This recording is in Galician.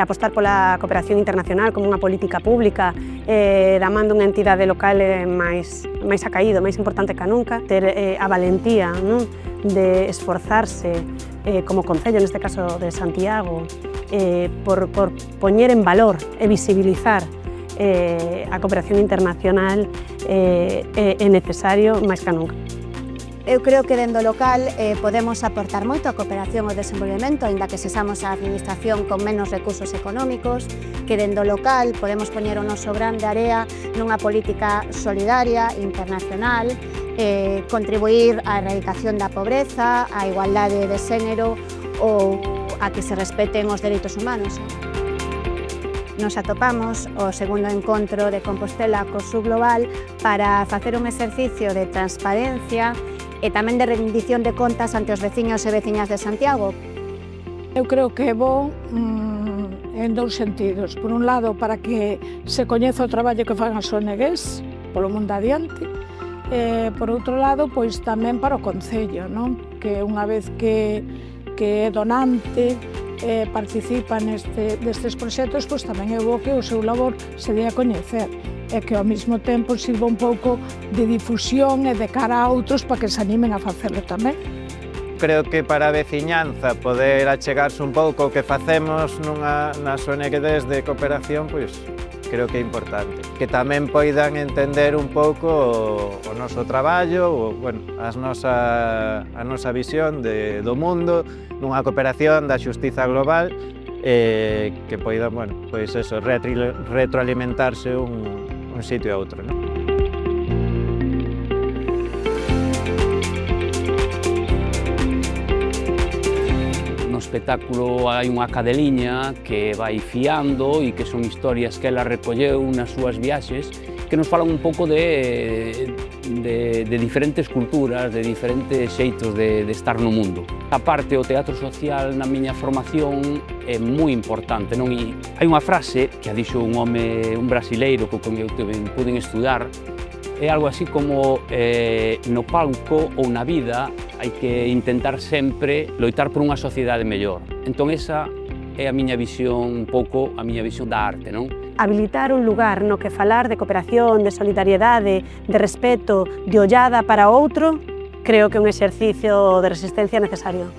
apostar pola cooperación internacional como unha política pública da man dunha entidade local máis acaído, máis importante que nunca, ter a valentía, non, de esforzarse como Concello, neste caso de Santiago, por poñer en valor e visibilizar a cooperación internacional é necesario máis que nunca. Eu creo que dende o local podemos aportar moito a cooperación ao desenvolvemento, aínda que sexamos a administración con menos recursos económicos, que dende o local podemos poñer o noso gran de area nunha política solidaria, internacional, contribuir á erradicación da pobreza, á igualdade de xénero ou a que se respeten os dereitos humanos. Nos atopamos o segundo encontro de Compostela co Subglobal para facer un exercicio de transparencia e tamén de rendición de contas ante os veciños e veciñas de Santiago. Eu creo que é bo en dous sentidos. Por un lado, para que se coñeza o traballo que fan as ONGs polo mundo adiante, por outro lado, pois tamén para o Concello, non? Que unha vez que é donante, participa destes proxectos, pois tamén é bo que o seu labor se dé a coñecer e que ao mesmo tempo sirva un pouco de difusión e de cara a outros para que se animen a facelo tamén. Creo que para a veciñanza poder achegarse un pouco o que facemos nas ONGs de cooperación, pois creo que é importante. Que tamén poidan entender un pouco o noso traballo, a nosa visión do mundo, nunha cooperación da xustiza global, que poidan, pois eso, retroalimentarse un sitio a outro, non? No espectáculo hai unha cadeliña que vai fiando e que son historias que ela recolleu nas súas viaxes que nos falan un pouco de diferentes culturas, de diferentes xeitos de estar no mundo. A parte, o teatro social na miña formación é moi importante, non? E hai unha frase que a dixo un brasileiro co que eu pude estudar, é algo así como no palco ou na vida hai que intentar sempre loitar por unha sociedade mellor. Entón esa é a miña visión un pouco, a miña visión da arte, non? Habilitar un lugar no que falar de cooperación, de solidariedade, de respeto, de ollada para outro, creo que é un exercicio de resistencia necesario.